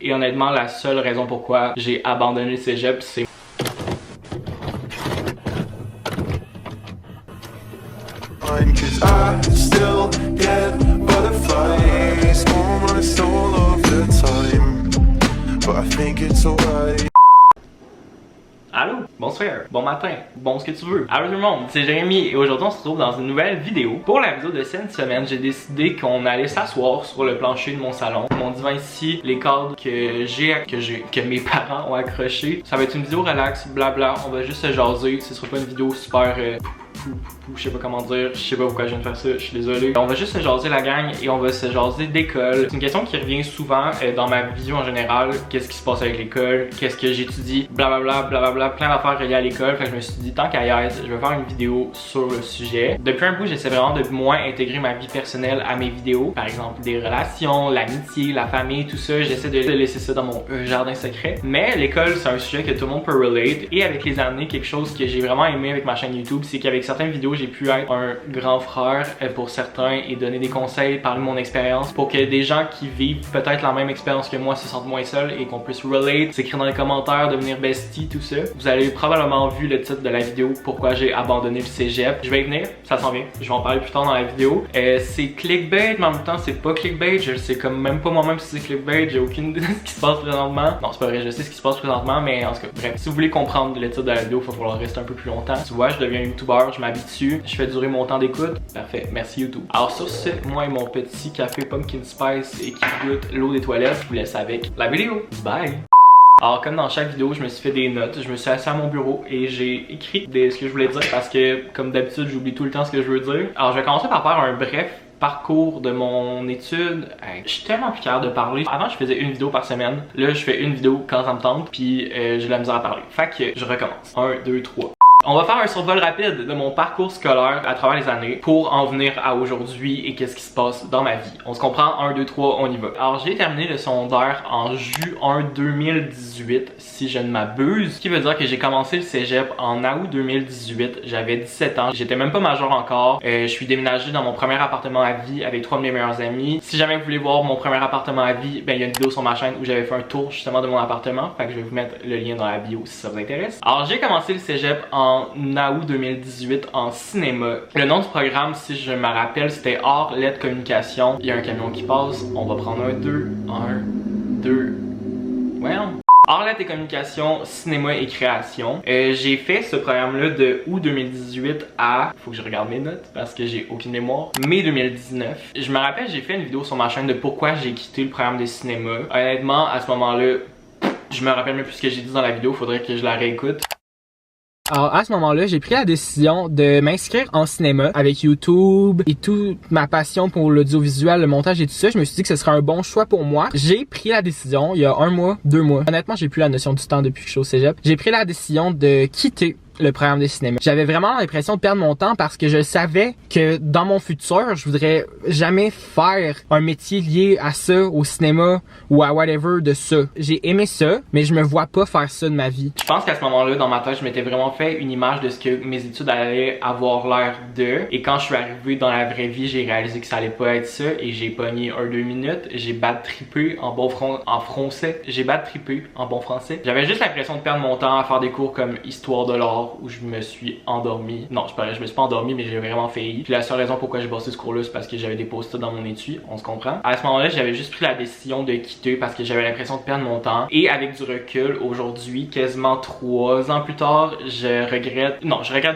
Et honnêtement, la seule raison pourquoi j'ai abandonné le cégep, c'est cause I still get butterflies on my soul of the time, but I think it's alright. Allô, bonsoir, bon matin, bon ce que tu veux. Allô tout le monde, c'est Jérémy et aujourd'hui on se retrouve dans une nouvelle vidéo. Pour la vidéo de cette semaine, j'ai décidé qu'on allait s'asseoir sur le plancher de mon salon. Mon divan ici, les cadres que mes parents ont accrochés. Ça va être une vidéo relax, blabla, on va juste se jaser. Ce sera pas une vidéo super je sais pas comment dire, je sais pas pourquoi je viens de faire ça, je suis désolé. On va juste se jaser la gang et on va se jaser d'école. C'est une question qui revient souvent dans ma vie en général. Qu'est-ce qui se passe avec l'école, qu'est-ce que j'étudie, blablabla, blablabla, plein d'affaires reliées à l'école. Fait que je me suis dit, tant qu'à y être, je vais faire une vidéo sur le sujet. Depuis un bout, j'essaie vraiment de moins intégrer ma vie personnelle à mes vidéos. Par exemple, des relations, l'amitié, la famille, tout ça. J'essaie de laisser ça dans mon jardin secret. Mais l'école, c'est un sujet que tout le monde peut relate. Et avec les années, quelque chose que j'ai vraiment aimé avec ma chaîne YouTube, c'est qu'avec certaines vidéos, j'ai pu être un grand frère pour certains et donner des conseils, parler de mon expérience pour que des gens qui vivent peut-être la même expérience que moi se sentent moins seuls et qu'on puisse relate, s'écrire dans les commentaires, devenir bestie, tout ça. Vous avez probablement vu le titre de la vidéo, pourquoi j'ai abandonné le cégep. Je vais y venir, ça s'en vient, je vais en parler plus tard dans la vidéo. C'est clickbait, mais en même temps c'est pas clickbait, je sais comme même pas moi-même si c'est clickbait, j'ai aucune idée de ce qui se passe présentement. Non, c'est pas vrai, je sais ce qui se passe présentement, mais en tout cas, bref, si vous voulez comprendre le titre de la vidéo, il va falloir rester un peu plus longtemps. Tu vois, je deviens youtubeur, je m'habitue, je fais durer mon temps d'écoute. Parfait, merci YouTube. Alors sur ce, moi et mon petit café pumpkin spice et qui goûte l'eau des toilettes, je vous laisse avec la vidéo. Bye! Alors comme dans chaque vidéo, je me suis fait des notes, je me suis assis à mon bureau et j'ai écrit ce que je voulais dire parce que comme d'habitude, j'oublie tout le temps ce que je veux dire. Alors je vais commencer par faire un bref parcours de mon étude. Hey, je suis tellement fier de parler. Avant, je faisais une vidéo par semaine. Là, je fais une vidéo quand ça me tente, puis j'ai de la misère à parler. Fait que je recommence. 1, 2, 3. On va faire un survol rapide de mon parcours scolaire à travers les années pour en venir à aujourd'hui et qu'est-ce qui se passe dans ma vie. On se comprend, 1, 2, 3, on y va. Alors j'ai terminé le secondaire en juin 2018 si je ne m'abuse, ce qui veut dire que j'ai commencé le cégep en août 2018, j'avais 17 ans, j'étais même pas majeur encore, je suis déménagé dans mon premier appartement à vie avec 3 de mes meilleurs amis. Si jamais vous voulez voir mon premier appartement à vie, ben il y a une vidéo sur ma chaîne où j'avais fait un tour justement de mon appartement, fait que je vais vous mettre le lien dans la bio si ça vous intéresse. Alors j'ai commencé le cégep en août 2018 en cinéma. Le nom du programme, si je me rappelle, c'était Art, Lettres, Communication. Il y a un camion qui passe, on va prendre un 2, 1, 2, well. Art, Lettres et Communication, Cinéma et Création. J'ai fait ce programme-là de août 2018 à... Faut que je regarde mes notes parce que j'ai aucune mémoire. Mai 2019. Je me rappelle, j'ai fait une vidéo sur ma chaîne de pourquoi j'ai quitté le programme de cinéma. Honnêtement, à ce moment-là, je me rappelle même plus ce que j'ai dit dans la vidéo, faudrait que je la réécoute. Alors à ce moment-là, j'ai pris la décision de m'inscrire en cinéma avec YouTube et toute ma passion pour l'audiovisuel, le montage et tout ça. Je me suis dit que ce serait un bon choix pour moi. J'ai pris la décision il y a 1 mois, 2 mois. Honnêtement, j'ai plus la notion du temps depuis que je suis au cégep. J'ai pris la décision de quitter le programme de cinéma. J'avais vraiment l'impression de perdre mon temps parce que je savais que dans mon futur, je voudrais jamais faire un métier lié à ça, au cinéma ou à whatever de ça. J'ai aimé ça, mais je me vois pas faire ça de ma vie. Je pense qu'à ce moment-là, dans ma tête, je m'étais vraiment fait une image de ce que mes études allaient avoir l'air de. Et quand je suis arrivé dans la vraie vie, j'ai réalisé que ça allait pas être ça et j'ai pogné 1-2 minutes. J'ai bad trippé en bon français. J'ai bad trippé en bon français. J'avais juste l'impression de perdre mon temps à faire des cours comme Histoire de l'art où je me suis endormi. Non, je me suis pas endormi, mais j'ai vraiment failli. Puis la seule raison pourquoi j'ai bossé ce cours-là, c'est parce que j'avais des post-it dans mon étui, on se comprend. À ce moment-là, j'avais juste pris la décision de quitter parce que j'avais l'impression de perdre mon temps. Et avec du recul, aujourd'hui, quasiment 3 ans plus tard, je regrette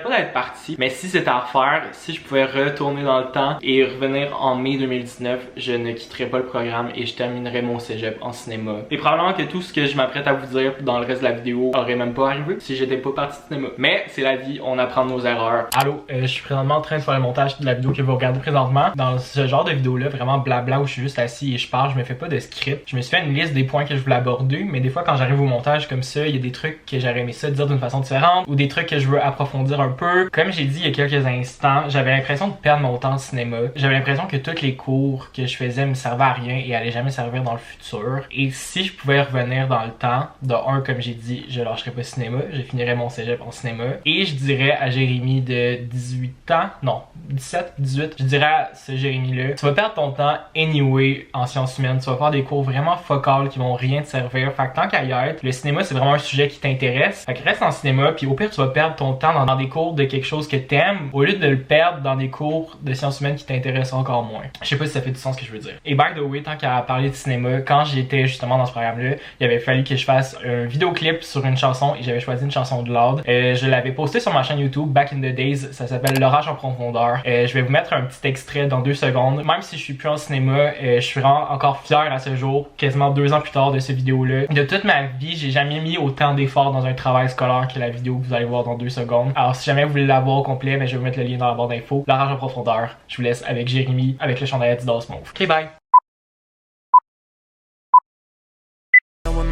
pas d'être parti, mais si c'était à refaire, si je pouvais retourner dans le temps et revenir en mai 2019, je ne quitterais pas le programme et je terminerais mon cégep en cinéma. Et probablement que tout ce que je m'apprête à vous dire dans le reste de la vidéo aurait même pas arrivé si j'étais pas parti de cinéma. Mais c'est la vie, on apprend de nos erreurs. Allô, je suis présentement en train de faire le montage de la vidéo que vous regardez présentement. Dans ce genre de vidéo là, vraiment blabla où je suis juste assis et je parle, je me fais pas de script. Je me suis fait une liste des points que je voulais aborder, mais des fois quand j'arrive au montage comme ça, il y a des trucs que j'aurais aimé ça dire d'une façon différente ou des trucs que je veux approfondir un peu. Comme j'ai dit il y a quelques instants, j'avais l'impression de perdre mon temps de cinéma. J'avais l'impression que tous les cours que je faisais me servaient à rien et allaient jamais servir dans le futur. Et si je pouvais revenir dans le temps, de un, comme j'ai dit, je lâcherais pas cinéma, je finirais mon cégep en cinéma. cinéma. Et je dirais à Jérémy de 18 ans, non, 17, 18, je dirais à ce Jérémy-là, tu vas perdre ton temps anyway en sciences humaines, tu vas faire des cours vraiment focales qui vont rien te servir. Fait que tant qu'à y être, le cinéma c'est vraiment un sujet qui t'intéresse. Fait que reste en cinéma, puis au pire tu vas perdre ton temps dans des cours de quelque chose que t'aimes, au lieu de le perdre dans des cours de sciences humaines qui t'intéressent encore moins. Je sais pas si ça fait du sens ce que je veux dire. Et by the way, tant qu'à parler de cinéma, quand j'étais justement dans ce programme-là, il avait fallu que je fasse un vidéoclip sur une chanson et j'avais choisi une chanson de Loud. Je l'avais posté sur ma chaîne YouTube Back in the Days, ça s'appelle L'orage en profondeur. Je vais vous mettre un petit extrait dans 2 secondes. Même si je suis plus en cinéma, je suis vraiment encore fier à ce jour, quasiment 2 ans plus tard de cette vidéo-là. De toute ma vie, j'ai jamais mis autant d'efforts dans un travail scolaire que la vidéo que vous allez voir dans 2 secondes. Alors si jamais vous voulez la voir au complet, je vais vous mettre le lien dans la barre d'infos. L'orage en profondeur. Je vous laisse avec Jérémy, avec le chandail Adidas Mauve. Ok, bye!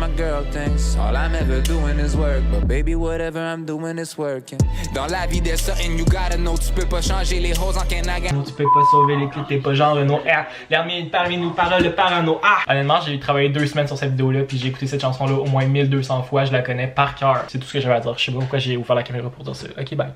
My girl thinks all I'm ever doing is work, but baby whatever I'm doing is working. Dans la vie there's something you gotta know, tu peux pas changer les roses en Kenaga. Tu peux pas sauver les clés, t'es pas genre Renaud. Parmi nous parole de parano. Honnêtement, j'ai travaillé 2 semaines sur cette vidéo-là, puis j'ai écouté cette chanson-là au moins 1200 fois, je la connais par cœur. C'est tout ce que j'avais à dire. Je sais pas pourquoi j'ai ouvert la caméra pour dire ça. Ok, bye.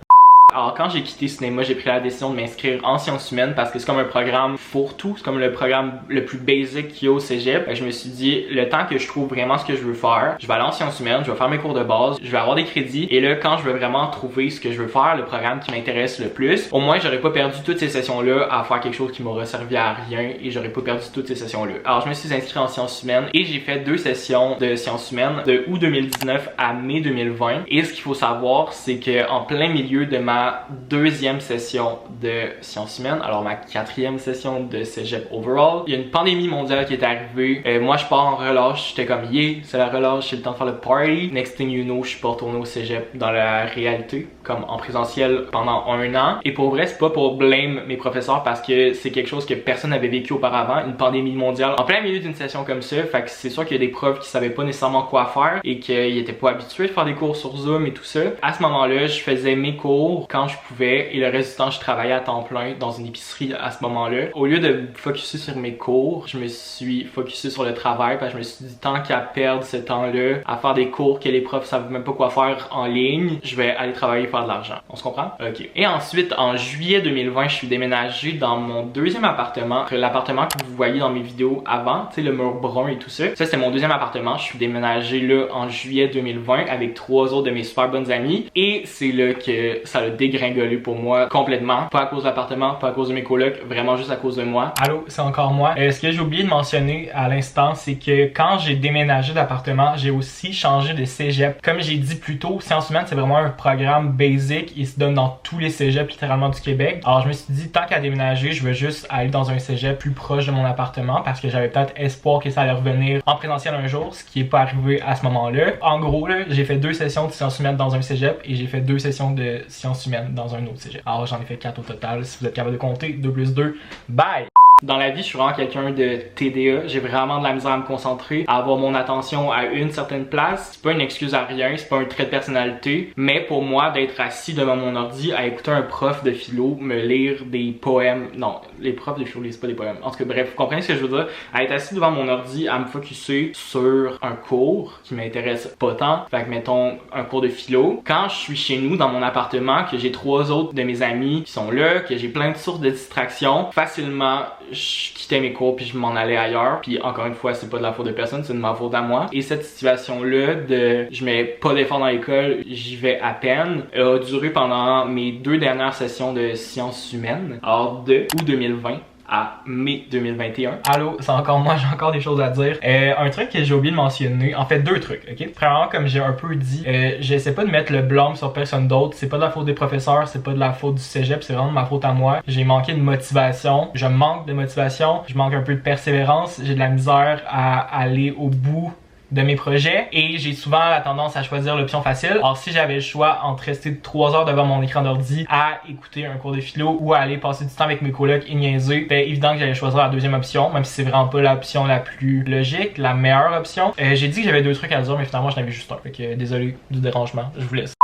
Alors quand j'ai quitté cinéma, j'ai pris la décision de m'inscrire en sciences humaines parce que c'est comme un programme fourre-tout, c'est comme le programme le plus basic qu'il y a au cégep. Je me suis dit, le temps que je trouve vraiment ce que je veux faire, je vais aller en sciences humaines, je vais faire mes cours de base, je vais avoir des crédits et là quand je veux vraiment trouver ce que je veux faire, le programme qui m'intéresse le plus, au moins j'aurais pas perdu toutes ces sessions-là à faire quelque chose qui m'aurait servi à rien et j'aurais pas perdu toutes ces sessions-là. Alors je me suis inscrit en sciences humaines et j'ai fait 2 sessions de sciences humaines de août 2019 à mai 2020 et ce qu'il faut savoir c'est que en plein milieu de ma 2e session de sciences humaines, alors ma 4e session de cégep overall. Il y a une pandémie mondiale qui est arrivée. Moi, je pars en relâche. J'étais comme, yeah, c'est la relâche, c'est le temps de faire le party. Next thing you know, je suis pas retourné au cégep dans la réalité, comme en présentiel pendant 1 an. Et pour vrai, c'est pas pour blâme mes professeurs parce que c'est quelque chose que personne n'avait vécu auparavant, une pandémie mondiale en plein milieu d'une session comme ça. Fait que c'est sûr qu'il y a des profs qui savaient pas nécessairement quoi faire et qu'ils étaient pas habitués de faire des cours sur Zoom et tout ça. À ce moment-là, je faisais mes cours quand je pouvais et le reste du temps je travaillais à temps plein dans une épicerie à ce moment-là. Au lieu de me focusser sur mes cours, je me suis focusé sur le travail parce que je me suis dit tant qu'à perdre ce temps-là à faire des cours que les profs savent même pas quoi faire en ligne, je vais aller travailler et faire de l'argent. On se comprend? Ok. Et ensuite en juillet 2020, je suis déménagé dans mon 2e appartement, l'appartement que vous voyez dans mes vidéos avant, tu sais le mur brun et tout ça. Ça c'était mon 2e appartement, je suis déménagé là en juillet 2020 avec 3 autres de mes super bonnes amies et c'est là que ça a dégringolé pour moi complètement, pas à cause de l'appartement, pas à cause de mes colocs, vraiment juste à cause de moi. Allô, c'est encore moi. Ce que j'ai oublié de mentionner à l'instant, c'est que quand j'ai déménagé d'appartement, j'ai aussi changé de cégep. Comme j'ai dit plus tôt, sciences humaines c'est vraiment un programme basic, il se donne dans tous les cégeps littéralement du Québec. Alors je me suis dit tant qu'à déménager, je veux juste aller dans un cégep plus proche de mon appartement parce que j'avais peut-être espoir que ça allait revenir en présentiel un jour, ce qui est pas arrivé à ce moment-là. En gros là, j'ai fait 2 sessions de sciences humaines dans un cégep et j'ai fait 2 sessions de sciences humaines dans un autre cégep. Alors j'en ai fait 4 au total, si vous êtes capable de compter, 2 plus 2, bye! Dans la vie, je suis vraiment quelqu'un de TDA. J'ai vraiment de la misère à me concentrer, à avoir mon attention à une certaine place. C'est pas une excuse à rien, c'est pas un trait de personnalité. Mais pour moi, d'être assis devant mon ordi à écouter un prof de philo me lire des poèmes. Non, les profs de philo lisent pas des poèmes. En tout cas, bref, vous comprenez ce que je veux dire? À être assis devant mon ordi, à me focusser sur un cours qui m'intéresse pas tant. Fait que mettons un cours de philo. Quand je suis chez nous dans mon appartement, que j'ai 3 autres de mes amis qui sont là, que j'ai plein de sources de distraction, facilement je quittais mes cours puis je m'en allais ailleurs. Puis encore une fois, c'est pas de la faute de personne, c'est de ma faute à moi. Et cette situation-là de je mets pas d'effort dans l'école, j'y vais à peine, a duré pendant mes 2 dernières sessions de sciences humaines, alors de août 2020 à mai 2021. Allô, c'est encore moi, j'ai encore des choses à dire. Un truc que j'ai oublié de mentionner, en fait 2 trucs, ok? Premièrement, comme j'ai un peu dit, j'essaie pas de mettre le blâme sur personne d'autre, c'est pas de la faute des professeurs, c'est pas de la faute du cégep, c'est vraiment de ma faute à moi. J'ai manqué de motivation, je manque de motivation, je manque un peu de persévérance, j'ai de la misère à aller au bout de mes projets et j'ai souvent la tendance à choisir l'option facile. Alors si j'avais le choix entre rester 3 heures devant mon écran d'ordi à écouter un cours de philo ou à aller passer du temps avec mes colocs et niaiser, c'est évident que j'allais choisir la 2e option, même si c'est vraiment pas l'option la plus logique, la meilleure option. J'ai dit que j'avais 2 trucs à dire mais finalement j'en avais juste un, fait que désolé du dérangement, je vous laisse.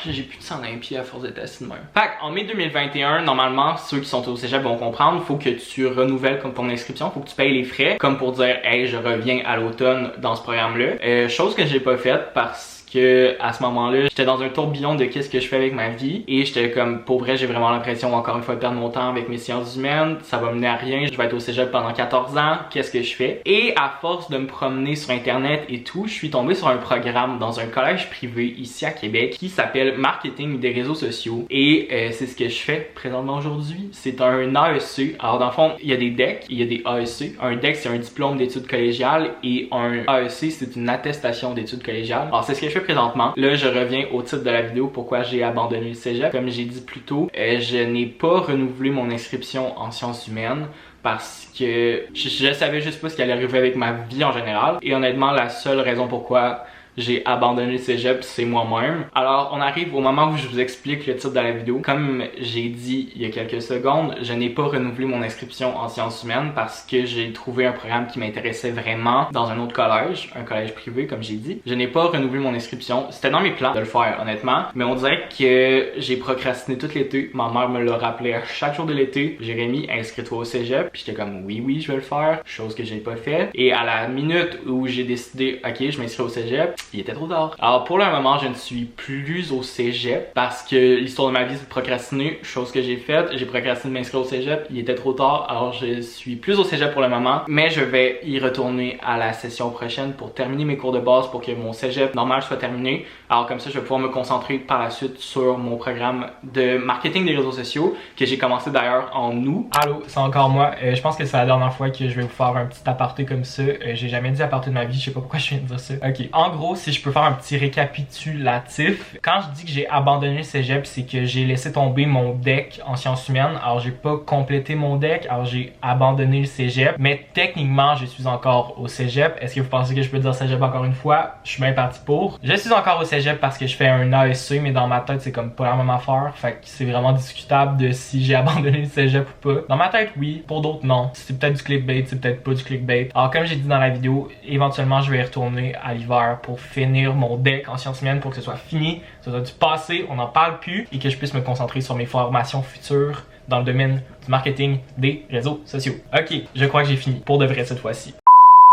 J'ai plus de sang dans les pieds à force d'être assis de même. Fait en mai 2021, normalement, ceux qui sont au cégep vont comprendre, faut que tu renouvelles comme ton inscription, faut que tu payes les frais, comme pour dire, hey, je reviens à l'automne dans ce programme-là. Chose que j'ai pas faite parce parce que à ce moment-là, j'étais dans un tourbillon de qu'est-ce que je fais avec ma vie et j'étais comme, pour vrai, j'ai vraiment l'impression encore une fois de perdre mon temps avec mes sciences humaines, ça va mener à rien, je vais être au cégep pendant 14 ans, qu'est-ce que je fais? Et à force de me promener sur internet et tout, je suis tombé sur un programme dans un collège privé ici à Québec qui s'appelle Marketing des réseaux sociaux et c'est ce que je fais présentement aujourd'hui. C'est un AEC. Alors dans le fond, il y a des DEC, il y a des AEC. Un DEC, c'est un diplôme d'études collégiales et un AEC, c'est une attestation d'études collégiales. Alors c'est ce que je fais présentement. Là, je reviens au titre de la vidéo, pourquoi j'ai abandonné le cégep. Comme j'ai dit plus tôt, je n'ai pas renouvelé mon inscription en sciences humaines parce que je savais juste pas ce qui allait arriver avec ma vie en général. Et honnêtement, la seule raison pourquoi j'ai abandonné le cégep, c'est moi-même. Alors, on arrive au moment où je vous explique le titre de la vidéo. Comme j'ai dit il y a quelques secondes, je n'ai pas renouvelé mon inscription en sciences humaines parce que j'ai trouvé un programme qui m'intéressait vraiment dans un autre collège, un collège privé comme j'ai dit. Je n'ai pas renouvelé mon inscription. C'était dans mes plans de le faire, honnêtement. Mais on dirait que j'ai procrastiné tout l'été. Ma mère me l'a rappelé à chaque jour de l'été. Jérémy, inscris-toi au cégep. Puis j'étais comme oui, je vais le faire. Chose que j'ai pas fait. Et à la minute où j'ai décidé, ok, je m'inscris au cégep, il était trop tard. Alors pour le moment, je ne suis plus au cégep parce que l'histoire de ma vie c'est de procrastiner, chose que j'ai faite. J'ai procrastiné de m'inscrire au cégep, il était trop tard, alors je suis plus au cégep pour le moment, mais je vais y retourner à la session prochaine pour terminer mes cours de base pour que mon cégep normal soit terminé. Alors comme ça, je vais pouvoir me concentrer par la suite sur mon programme de marketing des réseaux sociaux que j'ai commencé d'ailleurs en août. Allô, c'est encore moi. Je pense que c'est la dernière fois que je vais vous faire un petit aparté comme ça. J'ai jamais dit aparté de ma vie, je sais pas pourquoi je viens de dire ça. Ok, en gros, si je peux faire un petit récapitulatif. Quand je dis que j'ai abandonné le cégep, c'est que j'ai laissé tomber mon DEC en sciences humaines. Alors j'ai pas complété mon DEC, alors j'ai abandonné le cégep. Mais techniquement, je suis encore au cégep. Est-ce que vous pensez que je peux dire cégep encore une fois? Je suis bien parti pour. Je suis encore au cégep parce que je fais un AEC, mais dans ma tête, c'est comme pas la même affaire. Fait que c'est vraiment discutable de si j'ai abandonné le cégep ou pas. Dans ma tête, oui. Pour d'autres, non. C'est peut-être du clickbait, c'est peut-être pas du clickbait. Alors comme j'ai dit dans la vidéo, éventuellement, je vais y retourner à l'hiver pour finir mon DEC en sciences humaines pour que ce soit fini, que ce soit du passé, on n'en parle plus et que je puisse me concentrer sur mes formations futures dans le domaine du marketing des réseaux sociaux. Ok, je crois que j'ai fini pour de vrai cette fois-ci.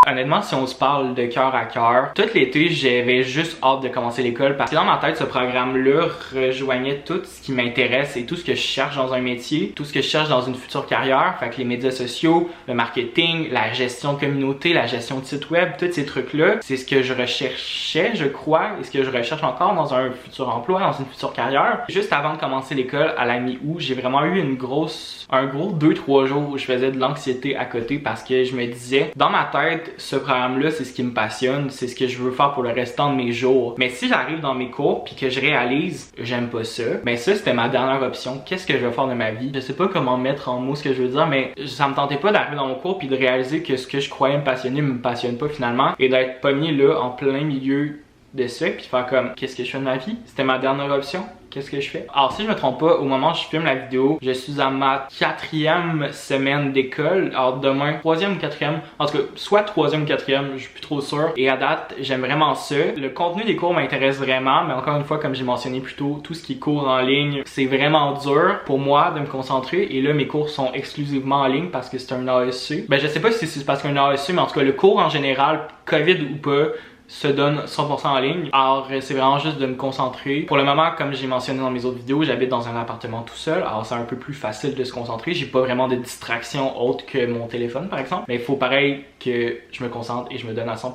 Honnêtement, si on se parle de cœur à cœur, tout l'été, j'avais juste hâte de commencer l'école parce que dans ma tête, ce programme-là rejoignait tout ce qui m'intéresse et tout ce que je cherche dans un métier, tout ce que je cherche dans une future carrière. Fait que les médias sociaux, le marketing, la gestion de communauté, la gestion de site web, tous ces trucs-là, c'est ce que je recherchais, je crois, et ce que je recherche encore dans un futur emploi, dans une future carrière. Juste avant de commencer l'école, à la mi-août, j'ai vraiment eu un gros 2-3 jours où je faisais de l'anxiété à côté parce que je me disais, dans ma tête, ce programme-là, c'est ce qui me passionne, c'est ce que je veux faire pour le restant de mes jours. Mais si j'arrive dans mes cours puis que je réalise, j'aime pas ça, ben ça c'était ma dernière option. Qu'est-ce que je vais faire de ma vie? Je sais pas comment mettre en mots ce que je veux dire, mais ça me tentait pas d'arriver dans mon cours puis de réaliser que ce que je croyais me passionner me passionne pas finalement et d'être pogné là en plein milieu de ça puis faire comme qu'est-ce que je fais de ma vie? C'était ma dernière option. Qu'est-ce que je fais? Alors si je me trompe pas, au moment où je filme la vidéo, je suis à ma 4e semaine d'école. Alors demain, 3e ou 4e, en tout cas, soit 3e ou 4e, je suis plus trop sûr. Et à date, j'aime vraiment ça. Le contenu des cours m'intéresse vraiment, mais encore une fois, comme j'ai mentionné plus tôt, tout ce qui est cours en ligne, c'est vraiment dur pour moi de me concentrer. Et là, mes cours sont exclusivement en ligne parce que c'est un AEC. Ben je sais pas si c'est parce qu'un AEC, mais en tout cas, le cours en général, COVID ou pas, se donne 100% en ligne. Alors c'est vraiment juste de me concentrer. Pour le moment, comme j'ai mentionné dans mes autres vidéos, j'habite dans un appartement tout seul. Alors c'est un peu plus facile de se concentrer. J'ai pas vraiment de distraction autre que mon téléphone par exemple. Mais il faut pareil que je me concentre et je me donne à 100%.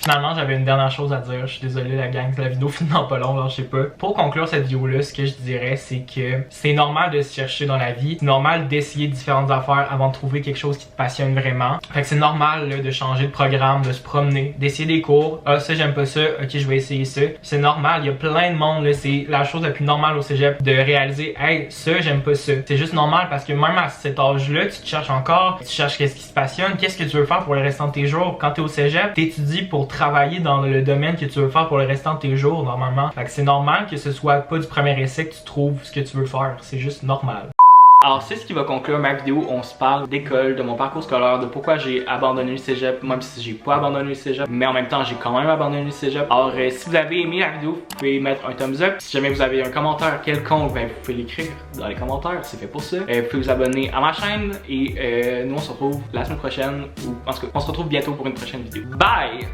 Finalement, j'avais une dernière chose à dire. Je suis désolé la gang, la vidéo finit dans pas long, alors je sais pas. Pour conclure cette vidéo-là, ce que je dirais, c'est que c'est normal de se chercher dans la vie. C'est normal d'essayer différentes affaires avant de trouver quelque chose qui te passionne vraiment. Fait que c'est normal là, de changer de programme, de se promener, d'essayer des cours. Ça j'aime pas ça, ok je vais essayer ça. C'est normal, il y a plein de monde là, c'est la chose la plus normale au cégep de réaliser, hey ça j'aime pas ça. C'est juste normal parce que même à cet âge-là, tu te cherches encore, tu cherches qu'est-ce qui se passionne, qu'est-ce que tu veux faire pour le restant de tes jours. Quand t'es au cégep, t'étudies pour travailler dans le domaine que tu veux faire pour le restant de tes jours normalement. Fait que c'est normal que ce soit pas du premier essai que tu trouves ce que tu veux faire, c'est juste normal. Alors c'est ce qui va conclure ma vidéo, on se parle d'école, de mon parcours scolaire, de pourquoi j'ai abandonné le cégep, même si j'ai pas abandonné le cégep, mais en même temps j'ai quand même abandonné le cégep. Alors si vous avez aimé la vidéo, vous pouvez mettre un thumbs up. Si jamais vous avez un commentaire quelconque, ben, vous pouvez l'écrire dans les commentaires, c'est fait pour ça. Vous pouvez vous abonner à ma chaîne et nous on se retrouve la semaine prochaine, ou en tout cas on se retrouve bientôt pour une prochaine vidéo. Bye!